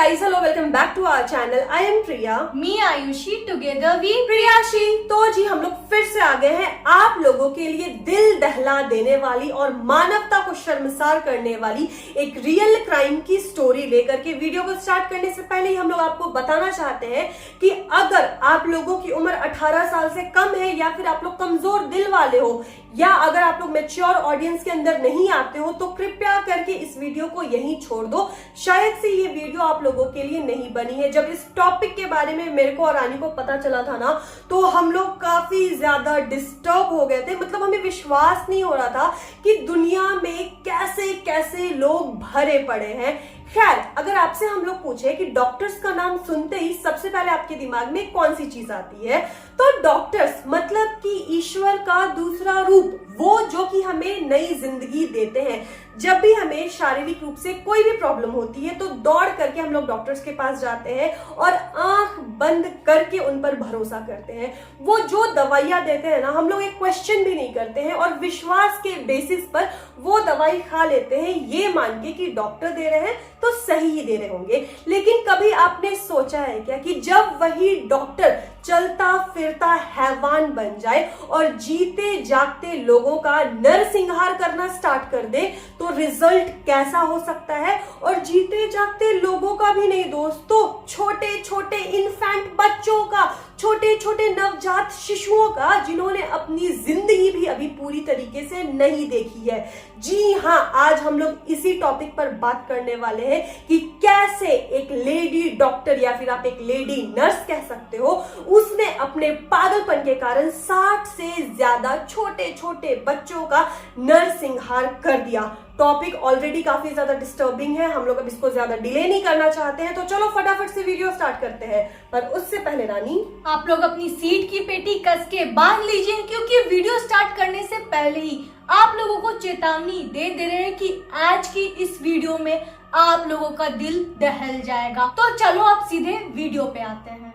guys, hello, welcome back to our channel. I am Priya. Me Ayushi, together we प्रियाशी। तो जी हम लोग फिर से आ गए हैं आप लोगों के लिए दिल दहला देने वाली और मानवता को शर्मसार करने वाली एक रियल क्राइम की स्टोरी लेकर के। वीडियो को स्टार्ट करने से पहले ही हम लोग आपको बताना चाहते हैं कि अगर आप लोगों की उम्र 18 साल से कम है या फिर आप लोग कमजोर दिल वाले हो या अगर आप लोग मैच्योर ऑडियंस के अंदर नहीं आते हो तो कृपया करके इस वीडियो को यहीं छोड़ दो। शायद से ये वीडियो आप लोगों के लिए नहीं बनी है। जब इस टॉपिक के बारे में मेरे को और रानी को पता चला था ना तो हम लोग काफी ज्यादा डिस्टर्ब हो गए थे। मतलब हमें विश्वास नहीं हो रहा था कि दुनिया में कैसे कैसे लोग भरे पड़े हैं। खैर, अगर आपसे हम लोग पूछे कि डॉक्टर्स का नाम सुनते ही सबसे पहले आपके दिमाग में कौन सी चीज आती है, तो डॉक्टर्स मतलब कि ईश्वर का दूसरा रूप, वो जो कि हमें नई जिंदगी देते हैं। जब भी हमें शारीरिक रूप से कोई भी प्रॉब्लम होती है तो दौड़ करके हम लोग डॉक्टर्स के पास जाते हैं और आंख बंद करके उन पर भरोसा करते हैं। वो जो दवाइयां देते हैं ना, हम लोग एक क्वेश्चन भी नहीं करते हैं और विश्वास के बेसिस पर वो दवाई खा लेते हैं, ये मान के कि डॉक्टर दे रहे हैं तो सही ही दे रहे होंगे। लेकिन कभी आपने सोचा है क्या कि जब वही डॉक्टर चलता फिरता हैवान बन जाए और जीते जागते लोगों का नरसंहार करना स्टार्ट कर दे तो रिजल्ट कैसा हो सकता है। और जीते जागते लोगों का भी नहीं दोस्तों, छोटे छोटे इन्फेंट बच्चों का, छोटे छोटे नवजात शिशुओं का, जिन्होंने अपनी जिंदगी भी अभी पूरी तरीके से नहीं देखी है। जी हाँ, आज हम लोग इसी टॉपिक पर बात करने वाले हैं कि कैसे एक लेडी डॉक्टर या फिर आप एक लेडी नर्स कह सकते हो, उसने अपने पागलपन के कारण 60 से ज्यादा छोटे छोटे बच्चों का नरसंहार कर दिया। टॉपिक ऑलरेडी काफी ज्यादा डिस्टर्बिंग है, हम लोग अब इसको ज्यादा डिले नहीं करना चाहते हैं, तो चलो फटाफट से वीडियो स्टार्ट करते हैं। पर उससे पहले रानी, आप लोग अपनी सीट की पेटी कस के बांध लीजिए, क्योंकि वीडियो स्टार्ट करने से पहले ही आप लोगों को चेतावनी दे रहे हैं कि आज की इस वीडियो में आप लोगों का दिल दहल जाएगा। तो चलो आप सीधे वीडियो पे आते हैं।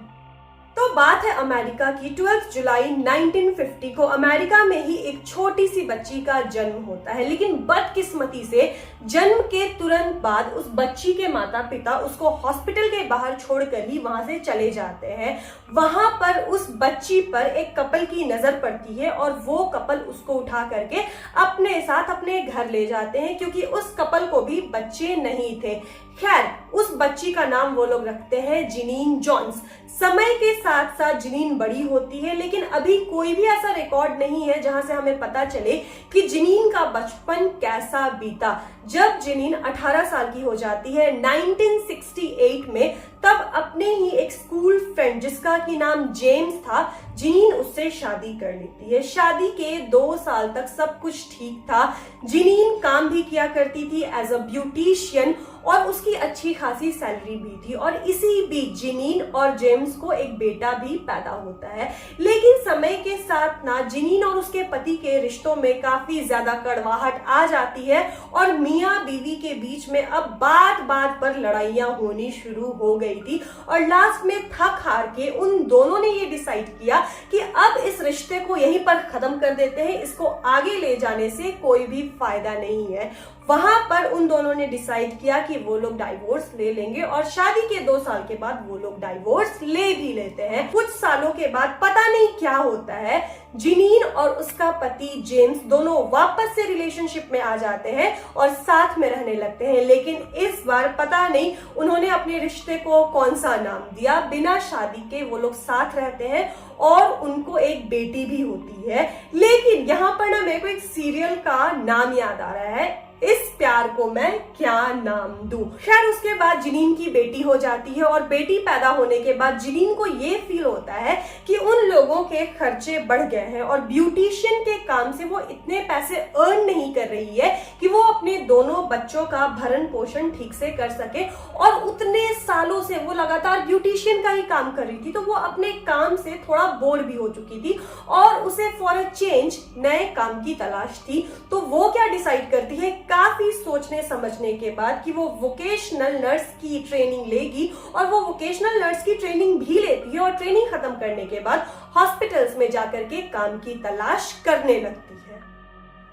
तो बात है अमेरिका की। 12 जुलाई 1950 को अमेरिका में ही एक छोटी सी बच्ची का जन्म होता है। लेकिन बदकिस्मती से जन्म के तुरंत बाद उस बच्ची के माता पिता उसको हॉस्पिटल के बाहर छोड़कर ही वहां से चले जाते हैं। वहां पर उस बच्ची पर एक कपल की नजर पड़ती है और वो कपल उसको उठा करके अपने साथ अपने घर ले जाते हैं, क्योंकि उस कपल को भी बच्चे नहीं थे। खैर, उस बच्ची का नाम वो लोग रखते हैं जिनीन जॉन्स। समय के साथ साथ जिनीन बड़ी होती है, लेकिन अभी कोई भी ऐसा रिकॉर्ड नहीं है जहां से हमें पता चले कि जिनीन का बचपन कैसा बीता। जब जिनीन 18 साल की हो जाती है 1968 में, तब अपने ही एक स्कूल फ्रेंड जिसका की नाम जेम्स था, जिनीन उससे शादी कर लेती है। शादी के 2 साल तक सब कुछ ठीक था। जिनीन काम भी किया करती थी एज अ ब्यूटिशियन और उसकी अच्छी खासी सैलरी भी थी। और इसी बीच जिनीन और जेम्स को एक बेटा भी पैदा होता है। लेकिन समय के साथ ना जिनीन और उसके पति के रिश्तों में काफी ज्यादा कड़वाहट आ जाती है और मियां बीवी के बीच में अब बात बात पर लड़ाइयां होनी शुरू हो गई थी। और लास्ट में थक हार के उन दोनों ने ये डिसाइड किया कि अब इस रिश्ते को यहीं पर खत्म कर देते हैं, इसको आगे ले जाने से कोई भी फायदा नहीं है। वहां पर उन दोनों ने डिसाइड किया कि वो लोग डाइवोर्स ले लेंगे और शादी के 2 साल के बाद वो लोग डाइवोर्स ले भी लेते हैं। कुछ सालों के बाद पता नहीं क्या होता है, जिनीन और उसका पति जेम्स दोनों वापस से रिलेशनशिप में आ जाते हैं और साथ में रहने लगते हैं। लेकिन इस बार पता नहीं उन्होंने अपने रिश्ते को कौन सा नाम दिया, बिना शादी के वो लोग साथ रहते हैं और उनको एक बेटी भी होती है। लेकिन यहाँ पर ना मेरे को एक सीरियल का नाम याद आ रहा है, इस प्यार को मैं क्या नाम दूं। खैर, उसके बाद जिनीन की बेटी हो जाती है और बेटी पैदा होने के बाद जिनीन को ये फील होता है कि उन लोगों के खर्चे बढ़ गए हैं और ब्यूटिशियन के काम से वो इतने पैसे अर्न नहीं कर रही है कि वो अपने दोनों बच्चों का भरण पोषण ठीक से कर सके। और उतने सालों से वो लगातार ब्यूटिशियन का ही काम कर रही थी, तो वो अपने काम से थोड़ा बोर भी हो चुकी थी और उसे फॉर अ चेंज नए काम की तलाश थी। तो वो क्या डिसाइड करती है, काफी सोचने समझने के बाद, कि वो वोकेशनल नर्स की ट्रेनिंग लेगी। और वो वोकेशनल नर्स की ट्रेनिंग भी लेती है और ट्रेनिंग खत्म करने के बाद हॉस्पिटल्स में जाकर के काम की तलाश करने लगती है।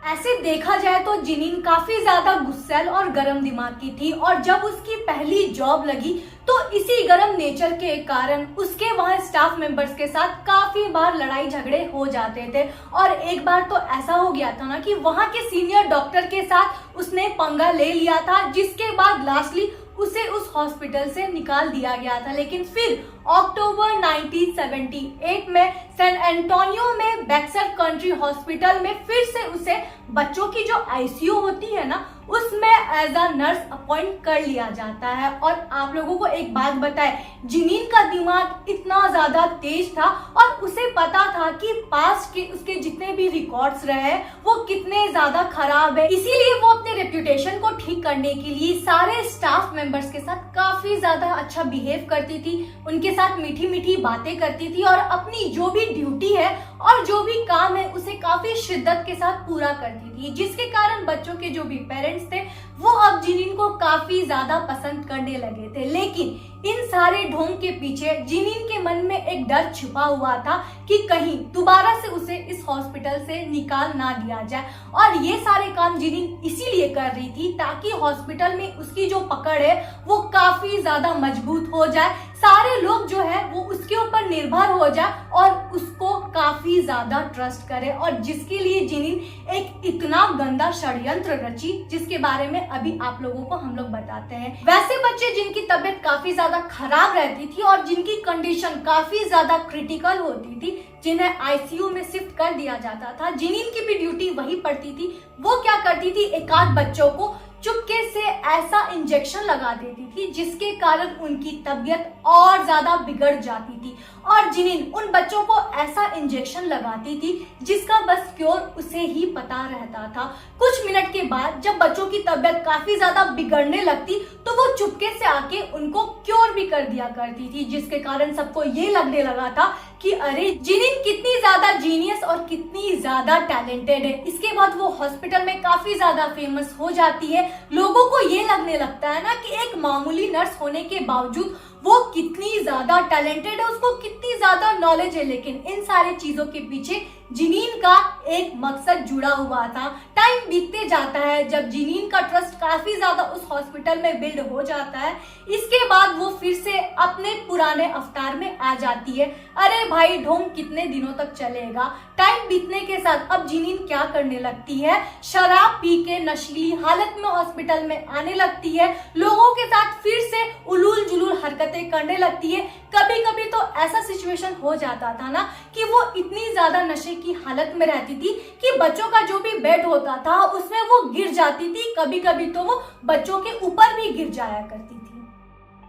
ऐसे देखा जाए तो जिनीन काफी ज्यादा गुस्सैल और गर्म दिमाग की थी और जब उसकी पहली जॉब लगी तो इसी गर्म नेचर के कारण उसके वहां स्टाफ मेंबर्स के साथ काफी बार लड़ाई झगड़े हो जाते थे। और एक बार तो ऐसा हो गया था ना कि वहां के सीनियर डॉक्टर के साथ उसने पंगा ले लिया था, जिसके बाद लास्टली उसे उस हॉस्पिटल से निकाल दिया गया था। लेकिन फिर अक्टूबर 1978 में सैन एंटोनियो में बैक्सर कंट्री हॉस्पिटल में फिर से उसे बच्चों की जो आईसीयू होती है ना, उसमें एज अ नर्स अपॉइंट कर लिया जाता है। और आप लोगों को एक बात बताए, जिनीन का दिमाग इतना ज्यादा तेज था और उसे पता था कि पास्ट के उसके जितने भी रिकॉर्ड्स रहे वो कितने ज्यादा खराब है, इसीलिए वो अपने रेप्यूटेशन को ठीक करने के लिए सारे स्टाफ मेंबर्स के साथ काफी ज्यादा अच्छा बिहेव करती थी, उनके साथ मीठी मीठी बातें करती थी और अपनी जो भी ड्यूटी है और जो भी काम है उसे काफी शिद्दत के साथ पूरा करती थी, जिसके कारण बच्चों के जो भी पेरेंट्स थे वो अब जिनीन को काफी ज्यादा पसंद करने लगे थे। लेकिन इन सारे ढोंग के पीछे जिनीन के मन में एक डर छिपा हुआ था कि कहीं दोबारा से उसे इस हॉस्पिटल से निकाल ना दिया जाए। और ये सारे काम जिनीन इसीलिए कर रही थी ताकि हॉस्पिटल में उसकी जो पकड़ है वो काफी ज्यादा मजबूत हो जाए, सारे लोग जो है वो उसके ऊपर निर्भर हो जाए और उसको काफी ज्यादा ट्रस्ट करे। और जिसके लिए जिनीन एक इतना गंदा षड्यंत्र रची, जिसके बारे में अभी आप लोगों को हम लोग बताते हैं। वैसे बच्चे जिनकी तबीयत काफी ज्यादा खराब रहती थी और जिनकी कंडीशन काफी ज्यादा क्रिटिकल होती थी, जिन्हें आईसीयू में शिफ्ट कर दिया जाता था, जिनीन की भी ड्यूटी वही पड़ती थी। वो क्या करती थी, एक आध बच्चों को चुपके से ऐसा इंजेक्शन लगा देती थी जिसके कारण उनकी तबीयत और ज्यादा बिगड़ जाती थी। और जिनीन उन बच्चों को ऐसा इंजेक्शन लगाती थी जिसका बस क्योर उसे ही पता रहता था। कुछ मिनट के बाद जब बच्चों की तबीयत काफी ज्यादा बिगड़ने लगती तो वो चुपके से आके उनको क्योर भी कर दिया करती थी, जिसके कारण सबको ये लगने लगा था कि अरे जिनीन कितनी ज्यादा जीनियस और कितनी ज्यादा टैलेंटेड है। इसके बाद वो हॉस्पिटल में काफी ज्यादा फेमस हो जाती है। लोगों को ये लगने लगता है ना कि एक मामूली नर्स होने के बावजूद वो कितनी ज्यादा टैलेंटेड है, उसको कितनी ज्यादा नॉलेज है। लेकिन इन सारी चीजों के पीछे जिनीन का एक मकसद जुड़ा हुआ था। टाइम बीतते जाता है, जब जिनीन का ट्रस्ट काफी ज्यादा उस हॉस्पिटल में बिल्ड हो जाता है, इसके बाद वो फिर से अपने पुराने अवतार में आ जाती है। अरे भाई ढोंग कितने दिनों तक चलेगा। टाइम बीतने के साथ अब जिनीन क्या करने लगती है, शराब पी के नशीली हालत में हॉस्पिटल में आने लगती है, लोगों के साथ फिर से उलूल जुलूल हरकतें करने लगती है। कभी कभी तो ऐसा सिचुएशन हो जाता था ना कि वो इतनी ज्यादा नशे की हालत में रहती थी कि बच्चों का जो भी बेड होता था उसमें वो गिर जाती थी, कभी कभी तो वो बच्चों के ऊपर भी गिर जाया करती थी।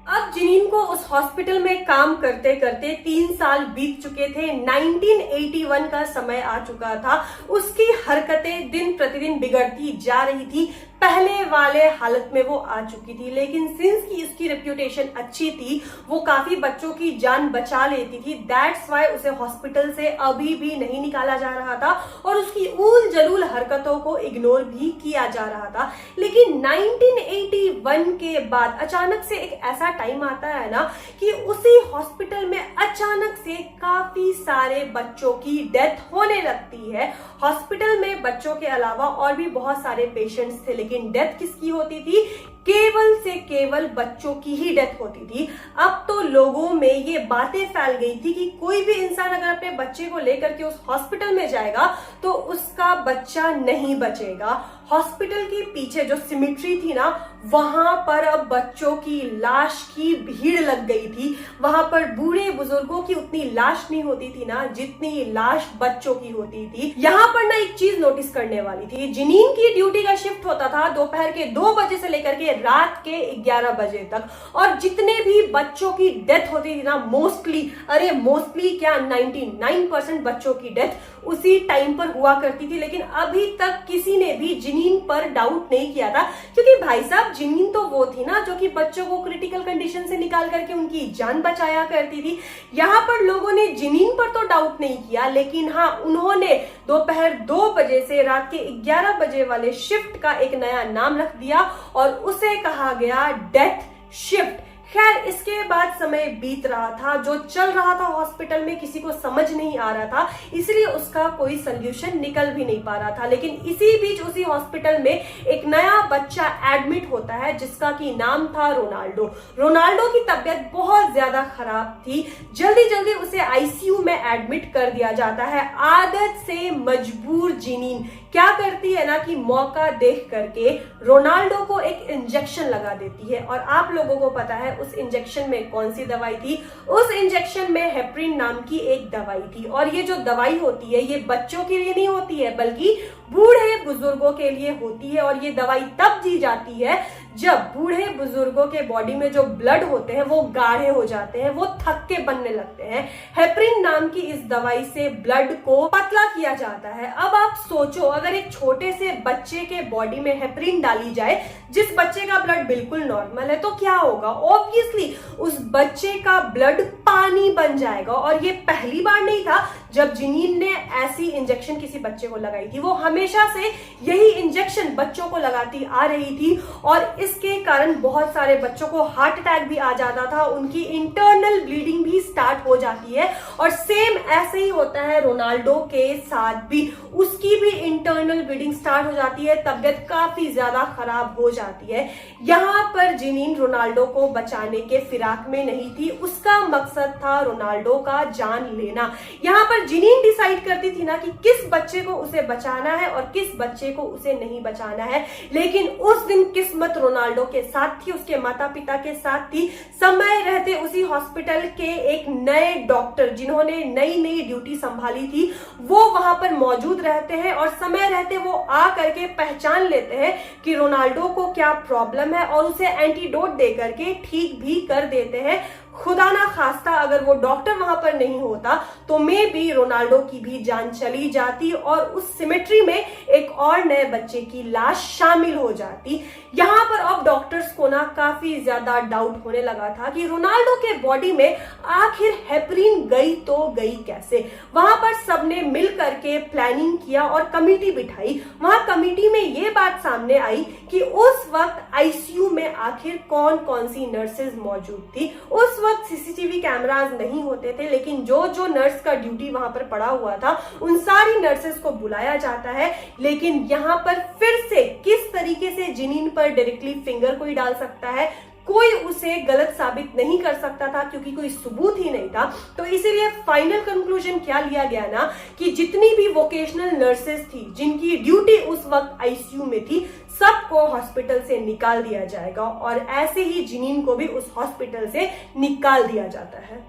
अब जिनीन को उस हॉस्पिटल में काम करते करते 3 साल बीत चुके थे। 1981 का समय आ चुका था। उसकी हरकतें दिन प्रतिदिन बिगड़ती जा रही थी, पहले वाले हालत में वो आ चुकी थी। लेकिन सिंस की इसकी रेप्यूटेशन अच्छी थी, वो काफी बच्चों की जान बचा लेती थी। दैट्स वाई उसे हॉस्पिटल से अभी भी नहीं निकाला जा रहा था और उसकी ऊल जलूल हरकतों को इग्नोर भी किया जा रहा था। लेकिन 1981 के बाद अचानक से एक ऐसा टाइम आता है ना कि उसी हॉस्पिटल में अचानक से काफी सारे बच्चों की डेथ होने लगती है। हॉस्पिटल में बच्चों के अलावा और भी बहुत सारे पेशेंट्स थे, लेकिन डेथ किसकी होती थी, केवल से केवल बच्चों की ही डेथ होती थी। अब तो लोगों में ये बातें फैल गई थी कि कोई भी इंसान अगर अपने बच्चे को लेकर के उस हॉस्पिटल में जाएगा तो उसका बच्चा नहीं बचेगा। हॉस्पिटल के पीछे जो सिमिट्री थी ना, वहां पर अब बच्चों की लाश की भीड़ लग गई थी। वहां पर बूढ़े बुजुर्गों की उतनी लाश नहीं होती थी ना जितनी लाश बच्चों की होती थी। यहाँ पर ना एक चीज नोटिस करने वाली थी, जिनीन की ड्यूटी का शिफ्ट होता था दोपहर के 2 बजे से लेकर के रात के 11 बजे तक, और जितने भी बच्चों की डेथ होती थी ना, मोस्टली क्या 99% बच्चों की डेथ उसी टाइम पर हुआ करती थी। लेकिन अभी तक किसी ने भी जिनीन पर डाउट नहीं किया था, क्योंकि भाई साहब जिनीन तो वो थी ना जो कि बच्चों को क्रिटिकल कंडीशन से निकाल करके उनकी जान बचाया करती थी। यहाँ पर लोगों ने जिनीन पर तो डाउट नहीं किया, लेकिन हाँ, उन्होंने दोपहर 2 बजे से रात के 11 बजे वाले शिफ्ट का एक नया नाम रख दिया और उसे कहा गया डेथ शिफ्ट। खैर, इसके बाद समय बीत रहा था, जो चल रहा था हॉस्पिटल में किसी को समझ नहीं आ रहा था, इसलिए उसका कोई सोल्यूशन निकल भी नहीं पा रहा था। लेकिन इसी बीच उसी हॉस्पिटल में एक नया बच्चा एडमिट होता है जिसका की नाम था रोनाल्डो। रोनाल्डो की तबीयत बहुत ज्यादा खराब थी, जल्दी जल्दी उसे आईसीयू में एडमिट कर दिया जाता है। आदत से मजबूर जिनीन क्या करती है ना कि मौका देख करके रोनाल्डो को एक इंजेक्शन लगा देती है। और आप लोगों को पता है उस इंजेक्शन में कौन सी दवाई थी? उस इंजेक्शन में हेपरिन नाम की एक दवाई थी। और ये जो दवाई होती है ये बच्चों के लिए नहीं होती है बल्कि बूढ़े बुजुर्गों के लिए होती है। और ये दवाई तब दी जाती है जब बूढ़े बुजुर्गों के बॉडी में जो ब्लड होते हैं वो गाढ़े हो जाते हैं, वो थक्के बनने लगते हैं। हेपरिन नाम की इस दवाई से ब्लड को पतला किया जाता है। अब आप सोचो, अगर एक छोटे से बच्चे के बॉडी में हेपरिन डाली जाए, जिस बच्चे का ब्लड बिल्कुल नॉर्मल है, तो क्या होगा? ऑब्वियसली उस बच्चे का ब्लड पानी बन जाएगा। और ये पहली बार नहीं था जब जिनीन ने ऐसी इंजेक्शन किसी बच्चे को लगाई थी। वो हमेशा से यही इंजेक्शन बच्चों को लगाती आ रही थी और इसके कारण बहुत सारे बच्चों को हार्ट अटैक भी आ जाता था, उनकी इंटरनल ब्लीडिंग भी स्टार्ट हो जाती है। और सेम ऐसे ही होता है रोनाल्डो के साथ भी, उसकी भी इंटरनल ब्लीडिंग स्टार्ट हो जाती है, तबियत काफी ज्यादा खराब हो जाती है। यहाँ पर जिनीन रोनाल्डो को बचाने के फिराक में नहीं थी, उसका मकसद था रोनाल्डो का जान लेना। यहाँ पर जिनीन डिसाइड करती थी ना कि किस बच्चे को उसे बचाना है और किस बच्चे को उसे नहीं बचाना है। लेकिन उस दिन किस्मत रोनाल्डो के साथ थी, उसके माता पिता के साथ थी। समय रहते उसी हॉस्पिटल के एक नए डॉक्टर जिन्होंने नई नई ड्यूटी संभाली थी वो वहां पर मौजूद रहते हैं और समय रहते वो आ करके पहचान लेते हैं कि रोनाल्डो को क्या प्रॉब्लम है और उसे एंटीडोट दे करके ठीक भी कर देते हैं। खुदा ना खास्ता अगर वो डॉक्टर वहां पर नहीं होता तो मे बी रोनाल्डो की भी जान चली जाती और उस सिमेट्री में एक और नए बच्चे की लाश शामिल हो जाती। यहाँ पर अब डॉक्टर्स को ना काफी ज्यादा डाउट होने लगा था कि रोनाल्डो के बॉडी में आखिर हेपरिन गई तो गई कैसे। वहां पर सबने मिल करके प्लानिंग किया और कमेटी बिठाई। वहां कमेटी में ये बात सामने आई कि उस वक्त आईसीयू में आखिर कौन कौन सी नर्सेज मौजूद थी। उस वक्त सीसीटीवी कैमरास नहीं होते थे, लेकिन जो नर्स का ड्यूटी वहां पर पड़ा हुआ था उन सारी नर्सेस को बुलाया जाता है। लेकिन यहाँ पर फिर से किस तरीके से जिनीन पर डायरेक्टली फिंगर कोई डाल सकता है, कोई उसे गलत साबित नहीं कर सकता था क्योंकि कोई सबूत ही नहीं था। तो इसीलिए फाइनल कंक्लूजन क्या लिया गया ना कि जितनी भी वोकेशनल नर्सेस थी जिनकी ड्यूटी उस वक्त आईसीयू में थी सबको हॉस्पिटल से निकाल दिया जाएगा और ऐसे ही जिनीन को भी उस हॉस्पिटल से निकाल दिया जाता है।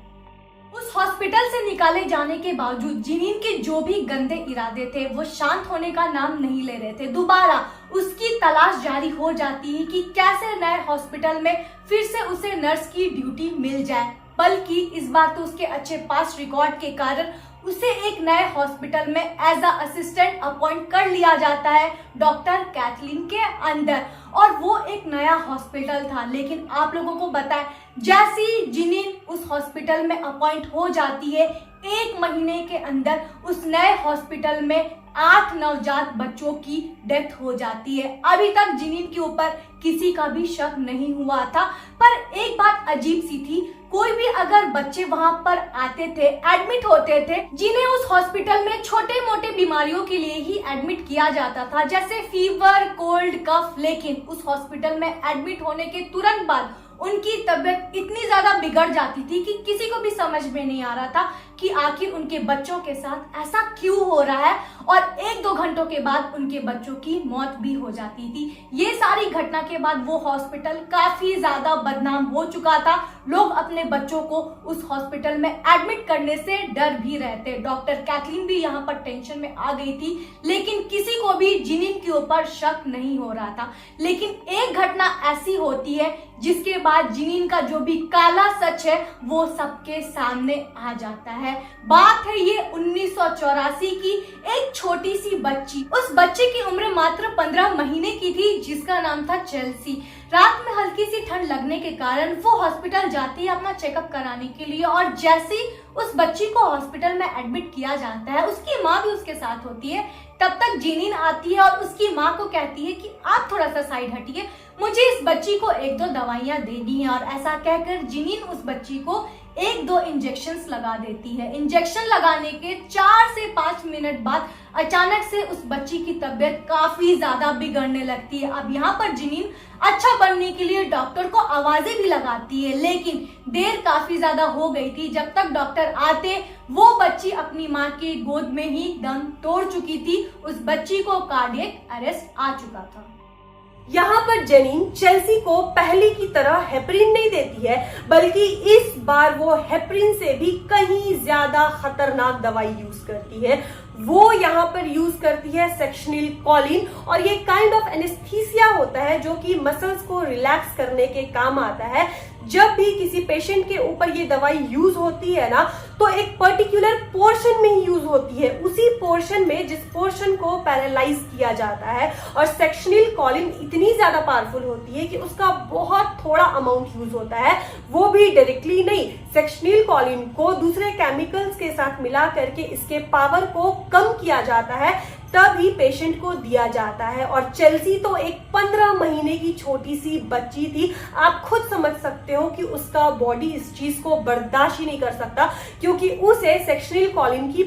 उस हॉस्पिटल से निकाले जाने के बावजूद जिनीन के जो भी गंदे इरादे थे वो शांत होने का नाम नहीं ले रहे थे। दोबारा उसकी तलाश जारी हो जाती है कि कैसे नए हॉस्पिटल में फिर से उसे नर्स की ड्यूटी मिल जाए। बल्कि इस बार तो उसके अच्छे पास रिकॉर्ड के कारण उसे एक नए हॉस्पिटल में एज अ असिस्टेंट अपॉइंट कर लिया जाता है डॉक्टर कैथलीन के अंदर। और वो एक नया हॉस्पिटल था। लेकिन आप लोगों को बताएं, जैसी जिनीन उस हॉस्पिटल में अपॉइंट हो जाती है 1 महीने के अंदर उस नए हॉस्पिटल में 8 नवजात बच्चों की डेथ हो जाती है। अभी तक जिनीन के ऊपर किसी का भी शक नहीं हुआ था। पर एक बात अजीब सी थी, कोई भी अगर बच्चे वहां पर आते थे, एडमिट होते थे, जिन्हें उस हॉस्पिटल में छोटे मोटे बीमारियों के लिए ही एडमिट किया जाता था जैसे फीवर, कोल्ड, कफ। लेकिन उस हॉस्पिटल में एडमिट होने के तुरंत बाद उनकी तबीयत इतनी ज्यादा बिगड़ जाती थी कि किसी को भी समझ में नहीं आ रहा था कि आखिर उनके बच्चों के साथ ऐसा क्यों हो रहा है। और 1-2 घंटों के बाद उनके बच्चों की मौत भी हो जाती थी। ये सारी घटना के बाद वो हॉस्पिटल काफी ज्यादा बदनाम हो चुका था। लोग अपने बच्चों को उस हॉस्पिटल में एडमिट करने से डर भी रहे थे। डॉक्टर कैथलीन भी यहाँ पर टेंशन में आ गई थी, लेकिन किसी को भी जिनीन के ऊपर शक नहीं हो रहा था। लेकिन एक घटना ऐसी होती है जिसके बाद जिनीन का जो भी काला सच है वो सबके सामने आ जाता है। बात है ये 1984 की एक छोटी सी बच्ची। उस बच्चे की उम्र मात्र 15 महीने की थी जिसका नाम था चेल्सी। रात में हल्की सी ठंड लगने के कारण वो हॉस्पिटल जाती है अपना चेकअप कराने के लिए। और जैसे ही उस बच्ची को हॉस्पिटल में एडमिट किया जाता है, उसकी माँ भी उसके साथ होती है। तब तक जिनीन आती है और उसकी माँ को कहती है कि आप थोड़ा सा साइड हटिए, मुझे इस बच्ची को 1-2 दवाइयां देनी है। और ऐसा कहकर जिनीन उस बच्ची को 1-2 इंजेक्शंस लगा देती है। इंजेक्शन लगाने के 4 से 5 मिनट बाद अचानक से उस बच्ची की तबीयत काफी ज्यादा बिगड़ने लगती है। अब यहाँ पर जिनीन अच्छा बनने के लिए डॉक्टर को आवाजें भी लगाती है, लेकिन देर काफी ज्यादा हो गई थी। जब तक डॉक्टर आते वो बच्ची अपनी माँ की गोद में ही दम तोड़ चुकी थी। उस बच्ची को कार्डियक अरेस्ट आ चुका था। यहाँ पर जेनिन चेल्सी को पहले की तरह हेपरिन नहीं देती है, बल्कि इस बार वो हेपरिन से भी कहीं ज्यादा खतरनाक दवाई यूज करती है। वो यहाँ पर यूज करती है सेक्शनिल कॉलिन, और ये काइंड ऑफ एनेस्थीसिया होता है जो कि मसल्स को रिलैक्स करने के काम आता है। जब भी किसी पेशेंट के ऊपर ये दवाई यूज होती है ना, तो एक पर्टिकुलर पोर्शन में ही यूज होती है, उसी पोर्शन में जिस पोर्शन को पैरालाइज किया जाता है। और सेक्शनिल कॉलिन इतनी ज्यादा पावरफुल होती है कि उसका बहुत थोड़ा अमाउंट यूज होता है, वो भी डायरेक्टली नहीं। सेक्शनिल कॉलिन को दूसरे केमिकल्स के साथ मिला करके इसके पावर को कम किया जाता है, तभी पेशेंट को दिया जाता है। और चेल्सी तो एक 15 महीने की छोटी सी बच्ची थी। आप खुद समझ सकते हो कि उसका बॉडी इस चीज को बर्दाश्त ही नहीं कर सकता, क्योंकि उसे सेक्शनिल कॉलिन की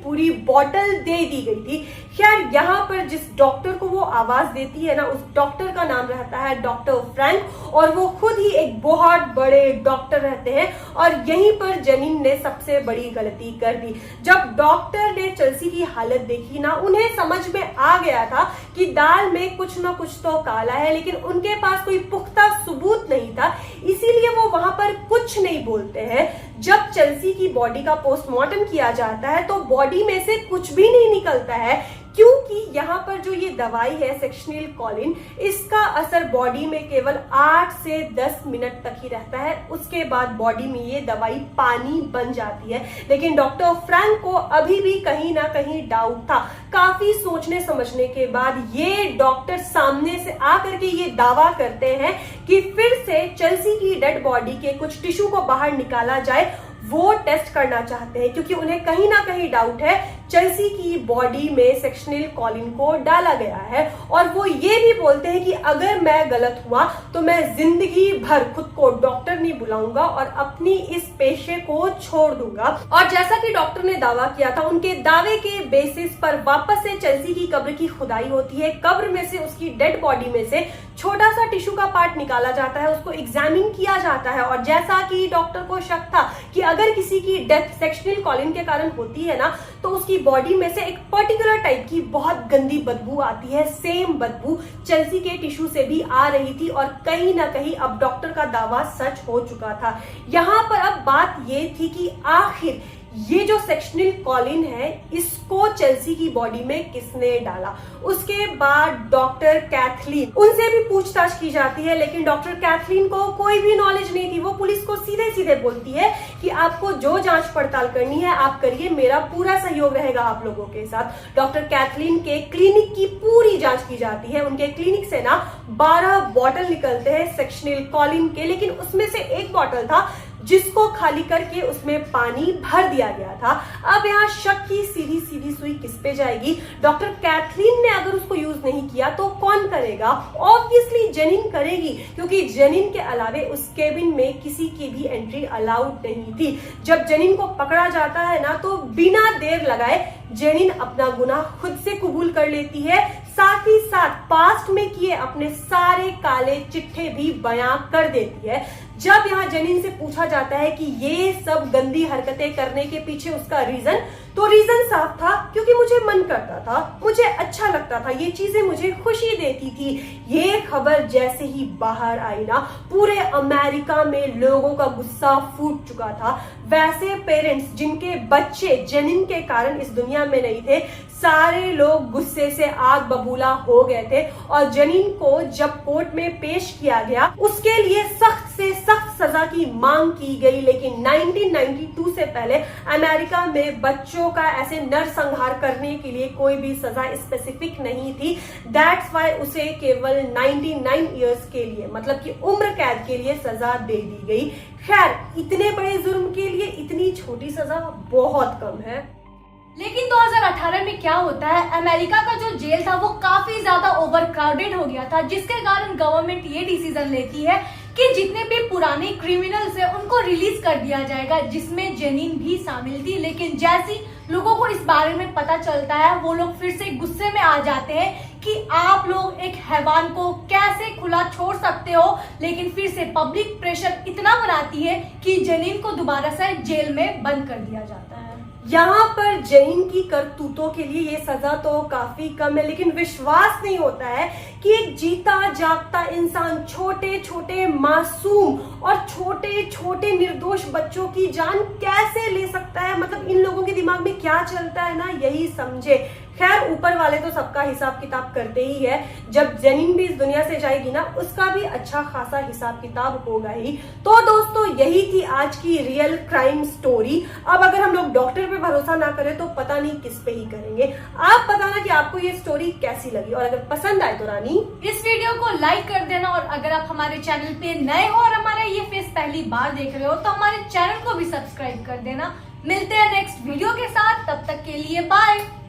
पूरी बॉटल दे दी गई थी। खैर, यहाँ पर जिस डॉक्टर को वो आवाज देती है ना, उस डॉक्टर का नाम रहता है डॉक्टर फ्रैंक, और वो खुद ही एक बहुत बड़े डॉक्टर रहते हैं। और यहीं पर जेनिन ने सबसे बड़ी गलती कर दी। जब डॉक्टर ने चेल्सी की हालत देखी ना, उन्हें समझ में आ गया था कि दाल में कुछ ना कुछ तो काला है, लेकिन उनके पास कोई पुख्ता सबूत नहीं था, इसीलिए वो वहां पर कुछ नहीं बोलते हैं। जब चेल्सी की बॉडी का पोस्टमार्टम किया जाता है तो बॉडी में से कुछ भी नहीं निकलता है, क्योंकि यहाँ पर जो ये दवाई है सेक्शनिल कॉलिन, इसका असर बॉडी में केवल 8 से 10 मिनट तक ही रहता है। उसके बाद बॉडी में ये दवाई पानी बन जाती है। लेकिन डॉक्टर फ्रैंक को अभी भी कहीं ना कहीं डाउट था। काफी सोचने समझने के बाद ये डॉक्टर सामने से आकर के ये दावा करते हैं कि फिर से चेल्सी की डेड बॉडी के कुछ टिश्यू को बाहर निकाला जाए। वो टेस्ट करना चाहते हैं क्योंकि उन्हें कहीं ना कहीं डाउट है चेल्सी की बॉडी में सेक्शनिल कॉलिन को डाला गया है। और वो ये भी बोलते हैं कि अगर मैं गलत हुआ तो मैं जिंदगी भर खुद को डॉक्टर नहीं बुलाऊंगा और अपनी इस पेशे को छोड़ दूंगा। और जैसा कि डॉक्टर ने दावा किया था, उनके दावे के बेसिस पर वापस से चेल्सी की कब्र की खुदाई होती है। कब्र में से उसकी डेड बॉडी में से छोटा सा टिश्यू का पार्ट निकाला जाता है, उसको एग्जामिन किया जाता है। और जैसा कि डॉक्टर को शक था कि अगर किसी की डेथ सेक्शनिल कॉलिन के कारण होती है ना, तो उसकी बॉडी में से एक पर्टिकुलर टाइप की बहुत गंदी बदबू आती है। सेम बदबू चेल्सी के टिश्यू से भी आ रही थी, और कहीं ना कहीं अब डॉक्टर का दावा सच हो चुका था। यहाँ पर अब बात ये थी कि आखिर ये जो सेक्शनिल कॉलिन है, इसको चेल्सी की बॉडी में किसने डाला। उसके बाद डॉक्टर कैथलीन, उनसे भी पूछताछ की जाती है, लेकिन डॉक्टर कैथलीन को कोई भी नॉलेज नहीं थी। वो पुलिस को सीधे सीधे बोलती है कि आपको जो जांच पड़ताल करनी है आप करिए, मेरा पूरा सहयोग रहेगा आप लोगों के साथ। डॉक्टर कैथलीन के क्लिनिक की पूरी जांच की जाती है। उनके क्लिनिक से ना 12 बॉटल निकलते हैं सेक्शनिल कॉलिन के, लेकिन उसमें से एक बॉटल था जिसको खाली करके उसमें पानी भर दिया गया था। अब यहाँ शक की सीधी सीधी सुई किस पे जाएगी। डॉक्टर कैथलीन ने अगर उसको यूज नहीं किया तो कौन करेगा? ऑब्वियसली जेनिन करेगी, क्योंकि जेनिन के अलावे उस केबिन में किसी की भी एंट्री अलाउड नहीं थी। जब जेनिन को पकड़ा जाता है ना, तो बिना देर लगाए जेनिन अपना गुनाह खुद से कबूल कर लेती है। साथ ही साथ पास्ट में किए अपने सारे काले चिट्ठे भी बयां कर देती है। जब यहाँ जेनिन से पूछा जाता है कि ये सब गंदी हरकतें करने के पीछे उसका रीजन, तो रीजन साफ था, क्योंकि मुझे मन करता था, मुझे अच्छा लगता था, ये चीजें मुझे खुशी देती थी। ये खबर जैसे ही बाहर आई ना, पूरे अमेरिका में लोगों का गुस्सा फूट चुका था। वैसे पेरेंट्स जिनके बच्चे जेनिन के कारण इस दुनिया में नहीं थे, सारे लोग गुस्से से आग बबूला हो गए थे। और जेनिन को जब कोर्ट में पेश किया गया, उसके लिए सख्त से सख्त सजा की मांग की गई। लेकिन 1992 से पहले अमेरिका में बच्चों का ऐसे नरसंहार करने के लिए कोई भी सजा स्पेसिफिक नहीं थी। दैट्स वाई उसे केवल 99 इयर्स के लिए, मतलब कि उम्र कैद के लिए सजा दे दी गई। खैर, इतने बड़े जुर्म के लिए इतनी छोटी सजा बहुत कम है। लेकिन 2018 में क्या होता है, अमेरिका का जो जेल था वो काफी ज्यादा ओवरक्राउडेड हो गया था, जिसके कारण गवर्नमेंट ये डिसीजन लेती है कि जितने भी पुराने क्रिमिनल्स हैं उनको रिलीज कर दिया जाएगा, जिसमें जेनिन भी शामिल थी। लेकिन जैसी लोगों को इस बारे में पता चलता है, वो लोग फिर से गुस्से में आ जाते हैं कि आप लोग एक हैवान को कैसे खुला छोड़ सकते हो। लेकिन फिर से पब्लिक प्रेशर इतना बनाती है कि जेनिन को दोबारा से जेल में बंद कर दिया जाता है। यहाँ पर जेनिन की करतूतों के लिए ये सजा तो काफी कम है, लेकिन विश्वास नहीं होता है कि एक जीता जागता इंसान छोटे छोटे मासूम और छोटे छोटे निर्दोष बच्चों की जान कैसे ले सकता है। मतलब इन लोगों के दिमाग में क्या चलता है ना, यही समझे। खैर, ऊपर वाले तो सबका हिसाब किताब करते ही है। जब जेनिन भी इस दुनिया से जाएगी ना, उसका भी अच्छा खासा हिसाब किताब होगा ही। तो दोस्तों, यही थी आज की रियल क्राइम स्टोरी। अब अगर हम लोग डॉक्टर पे भरोसा ना करें तो पता नहीं किस पे ही करेंगे। आप बताना कि आपको ये स्टोरी कैसी लगी, और अगर पसंद आए तो रानी इस वीडियो को लाइक कर देना, और अगर आप हमारे चैनल पे नए हो और हमारा ये फेस पहली बार देख रहे हो तो हमारे चैनल को भी सब्सक्राइब कर देना। मिलते हैं नेक्स्ट वीडियो के साथ, तब तक के लिए बाय।